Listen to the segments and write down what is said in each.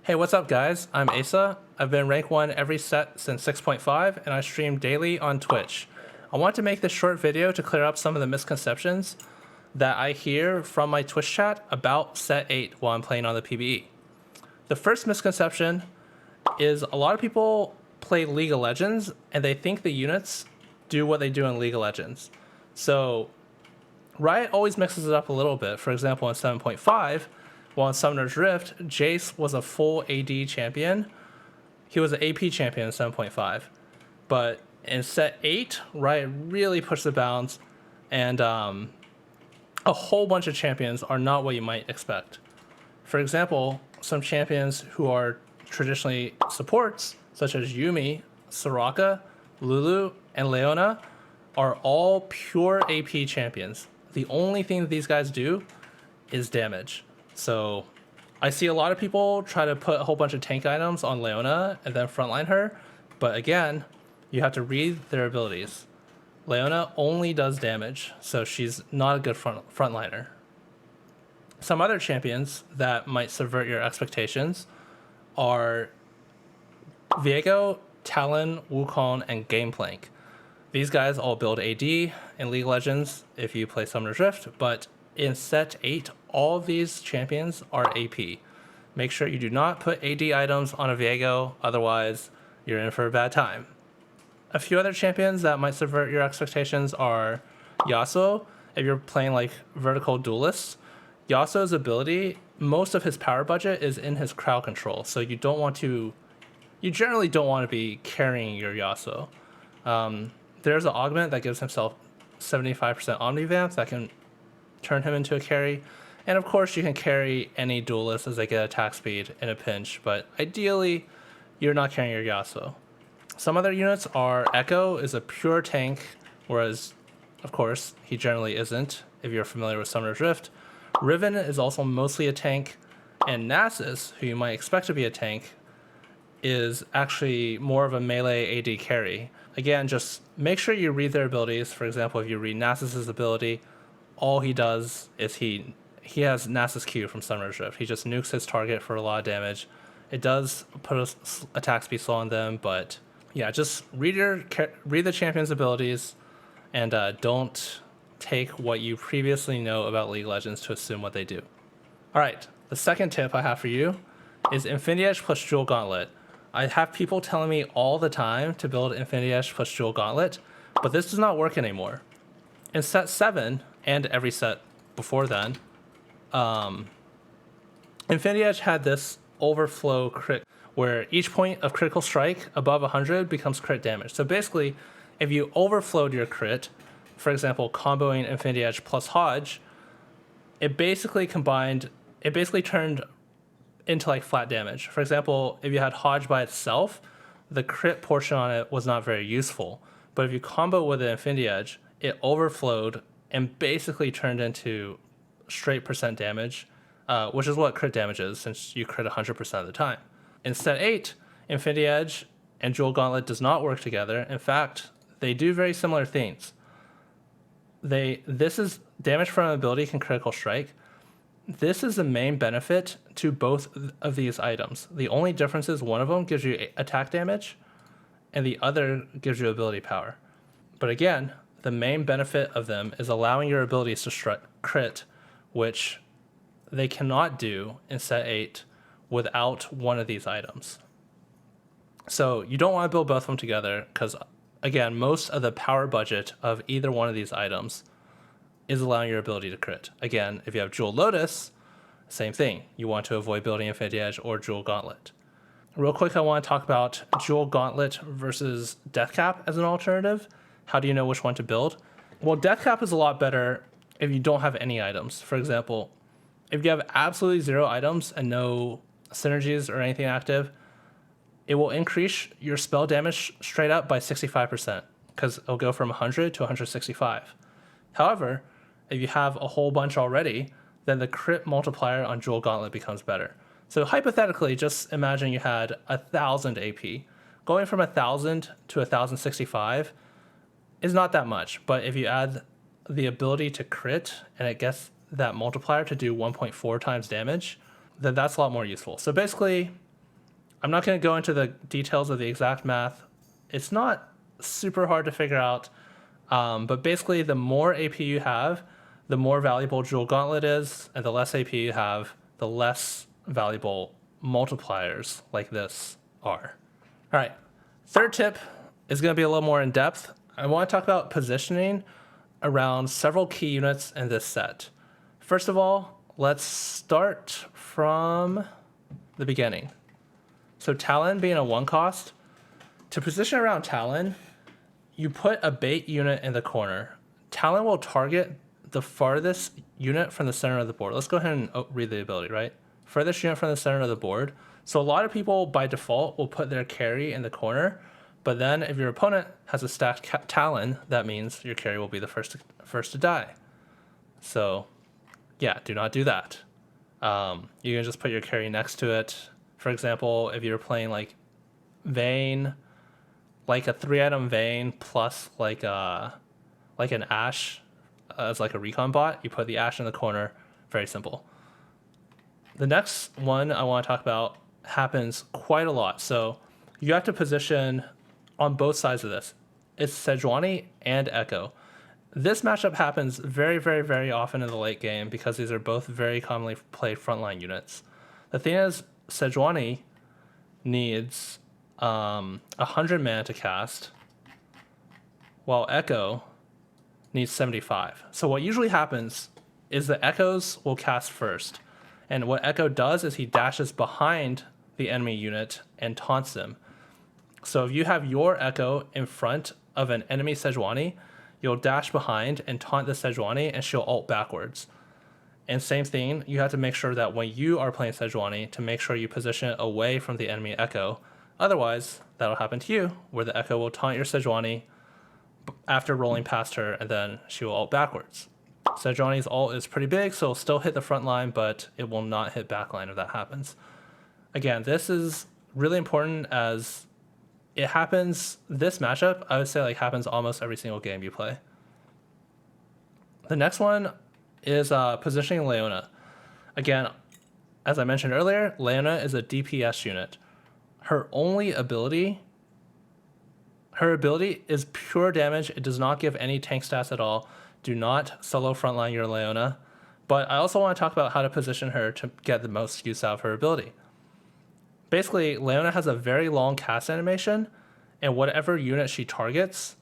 Hey, what's up guys? I'm Aesah. I've been rank 1 every set since 6.5 and I stream daily on Twitch. I want to make this short video to clear up some of the misconceptions that I hear from my Twitch chat about set 8 while I'm playing on the PvE. The first misconception is a lot of people play League of Legends and they think the units do what they do in League of Legends. So Riot always mixes it up a little bit. For example, in 7.5, while in Summoner's Rift, Jace was a full AD champion. He was an AP champion in 7.5. But in set 8, Riot really pushed the bounds, and a whole bunch of champions are not what you might expect. For example, some champions who are traditionally supports, such as Yummi, Soraka, Lulu, and Leona, are all pure AP champions. The only thing that these guys do is damage. So I see a lot of people try to put a whole bunch of tank items on Leona and then frontline her, but again, you have to read their abilities. Leona only does damage, so she's not a good frontliner. Some other champions that might subvert your expectations are Viego, Talon, Wukong, and Gangplank. These guys all build AD in League of Legends if you play Summoner's Rift, but in set 8, all of these champions are AP. Make sure you do not put AD items on a Viego, otherwise you're in for a bad time. A few other champions that might subvert your expectations are Yasuo. If you're playing like vertical duelists, Yasuo's ability, most of his power budget is in his crowd control, so you generally don't want to be carrying your Yasuo. There's an augment that gives himself 75% Omnivamp that can turn him into a carry. And of course you can carry any duelist as they get attack speed in a pinch, but ideally you're not carrying your Yasuo. Some other units are Ekko is a pure tank, whereas of course he generally isn't if you're familiar with Summoner's Rift. Riven is also mostly a tank, and Nasus, who you might expect to be a tank, is actually more of a melee AD carry. Again, just make sure you read their abilities. For example, if you read Nasus's ability, all he does is he has Nasus Q from Summoner's Rift. He just nukes his target for a lot of damage. It does put a attack speed slow on them, but yeah, just read the champion's abilities, and don't take what you previously know about League of Legends to assume what they do. All right, the second tip I have for you is Infinity Edge plus Jewel Gauntlet. I have people telling me all the time to build Infinity Edge plus Jewel Gauntlet, but this does not work anymore. In set 7, and every set before then, Infinity Edge had this overflow crit, where each point of critical strike above 100 becomes crit damage. So basically, if you overflowed your crit, for example, comboing Infinity Edge plus Hodge, it basically turned into like flat damage. For example, if you had Hodge by itself, the crit portion on it was not very useful. But if you combo with the Infinity Edge, it overflowed and basically turned into straight percent damage, which is what crit damage is, since you crit 100% of the time. In set 8, Infinity Edge and Jewel Gauntlet does not work together. In fact, they do very similar things. This is damage from an ability can critical strike. This is the main benefit to both of these items. The only difference is one of them gives you attack damage, and the other gives you ability power. But again, the main benefit of them is allowing your abilities to crit, which they cannot do in set 8 without one of these items. So you don't want to build both of them together because, again, most of the power budget of either one of these items is allowing your ability to crit. Again, if you have Jewel Lotus, same thing. You want to avoid building Infinity Edge or Jewel Gauntlet. Real quick, I want to talk about Jewel Gauntlet versus Deathcap as an alternative. How do you know which one to build? Well, Deathcap is a lot better if you don't have any items. For example, if you have absolutely 0 items and no synergies or anything active, it will increase your spell damage straight up by 65% because it'll go from 100 to 165. However, if you have a whole bunch already, then the crit multiplier on Jewel Gauntlet becomes better. So hypothetically, just imagine you had 1,000 AP. Going from 1,000 to 1,065 is not that much, but if you add the ability to crit and it gets that multiplier to do 1.4 times damage, then that's a lot more useful. So basically, I'm not going to go into the details of the exact math. It's not super hard to figure out, but basically the more AP you have, the more valuable Jewel Gauntlet is, and the less AP you have, the less valuable multipliers like this are. All right, third tip is going to be a little more in depth. I want to talk about positioning around several key units in this set. First of all, let's start from the beginning. So Talon being a 1 cost, to position around Talon, you put a bait unit in the corner. Talon will target the farthest unit from the center of the board. Let's go ahead and read the ability, right? Furthest unit from the center of the board. So a lot of people by default will put their carry in the corner, but then if your opponent has a stacked Talon, that means your carry will be the first to die. So yeah, do not do that. You can just put your carry next to it. For example, if you're playing like Vayne, like a 3-item Vayne plus like an Ashe as like a recon bot, you put the Ashe in the corner. Very simple. The next one I want to talk about happens quite a lot. So you have to position on both sides of this. It's Sejuani and Ekko. This matchup happens very, very, very often in the late game because these are both very commonly played frontline units. The thing is, Sejuani needs 100 mana to cast, while Ekko needs 75. So what usually happens is the Echoes will cast first. And what Ekko does is he dashes behind the enemy unit and taunts them. So if you have your Ekko in front of an enemy Sejuani, you'll dash behind and taunt the Sejuani and she'll ult backwards. And same thing, you have to make sure that when you are playing Sejuani, to make sure you position it away from the enemy Ekko. Otherwise, that'll happen to you, where the Ekko will taunt your Sejuani after rolling past her, and then she will ult backwards. Sejuani's ult is pretty big, so it'll still hit the front line, but it will not hit backline if that happens. Again, this is really important as it happens, this matchup, I would say like happens almost every single game you play. The next one is positioning Leona. Again, as I mentioned earlier, Leona is a DPS unit. Her ability is pure damage. It does not give any tank stats at all. Do not solo frontline your Leona. But I also want to talk about how to position her to get the most use out of her ability. Basically, Leona has a very long cast animation, and whatever unit she targets,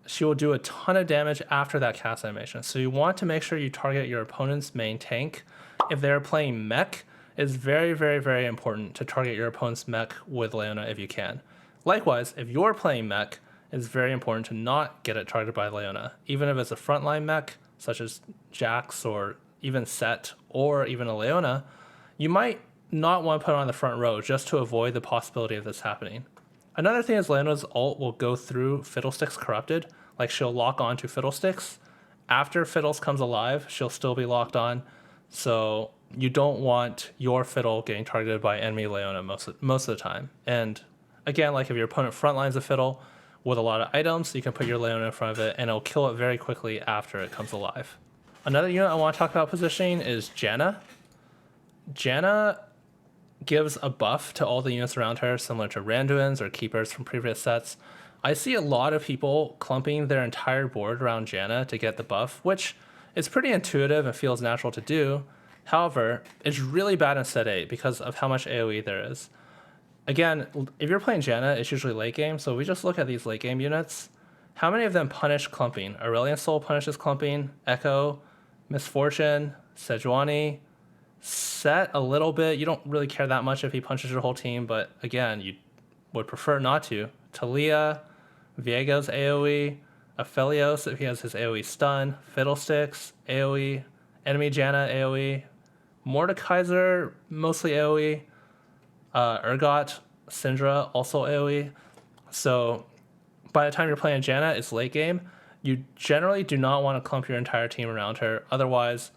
she will do a ton of damage after that cast animation. So you want to make sure you target your opponent's main tank. If they're playing mech, it's very, very, very important to target your opponent's mech with Leona if you can. Likewise, if you're playing mech, it's very important to not get it targeted by Leona. Even if it's a frontline mech, such as Jax or even Set or even a Leona, you might not want to put it on the front row just to avoid the possibility of this happening. Another thing is Leona's ult will go through Fiddlesticks Corrupted. Like she'll lock on to Fiddlesticks. After Fiddles comes alive, she'll still be locked on. So you don't want your Fiddle getting targeted by enemy Leona most of the time. And again, like if your opponent frontlines a Fiddle with a lot of items, you can put your Leona in front of it and it'll kill it very quickly after it comes alive. Another unit I want to talk about positioning is Janna. Janna gives a buff to all the units around her, similar to Randuins or Keepers from previous sets. I see a lot of people clumping their entire board around Janna to get the buff, which is pretty intuitive and feels natural to do. However, it's really bad in set 8 because of how much AoE there is. Again, if you're playing Janna, it's usually late game, so we just look at these late game units. How many of them punish clumping? Aurelion Soul punishes clumping, Ekko, Misfortune, Sejuani, Set a little bit. You don't really care that much if he punches your whole team, but again, you would prefer not to. Talia, Viego's AoE, Aphelios if he has his AoE stun, Fiddlesticks, AoE, enemy Janna AoE, Mordekaiser, mostly AoE, Urgot, Syndra, also AoE. So by the time you're playing Janna, it's late game. You generally do not want to clump your entire team around her. Otherwise,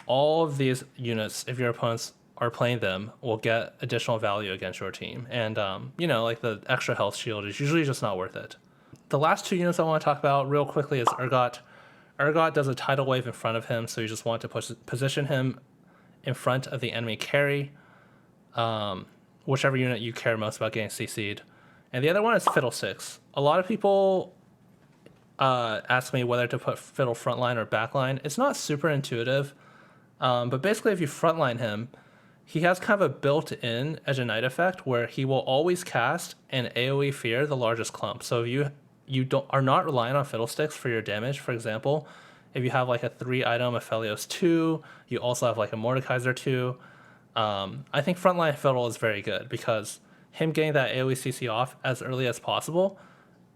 all of these units, if your opponents are playing them, will get additional value against your team. And, like the extra health shield is usually just not worth it. The last two units I want to talk about real quickly is Urgot. Urgot does a tidal wave in front of him, so you just want to position him in front of the enemy carry. whichever unit you care most about getting CC'd. And the other one is Fiddlesticks. A lot of people ask me whether to put Fiddle frontline or backline. It's not super intuitive, but basically if you frontline him, he has kind of a built-in Edge of Night effect where he will always cast and AoE fear the largest clump. So if you are not relying on Fiddlesticks for your damage, for example, if you have like a 3-item Aphelios 2, you also have like a Mordekaiser 2, I think frontline Fiddle is very good because him getting that AoE CC off as early as possible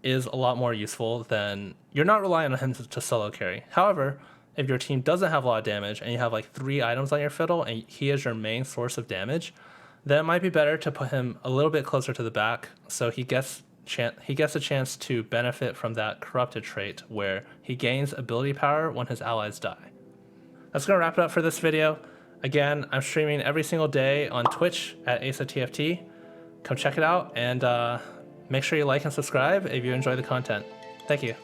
is a lot more useful than you're not relying on him to solo carry. However, if your team doesn't have a lot of damage and you have like 3 items on your Fiddle and he is your main source of damage, then it might be better to put him a little bit closer to the back so he gets a chance to benefit from that corrupted trait where he gains ability power when his allies die. That's going to wrap it up for this video. Again, I'm streaming every single day on Twitch at AesahTFT. Come check it out and make sure you like and subscribe if you enjoy the content. Thank you.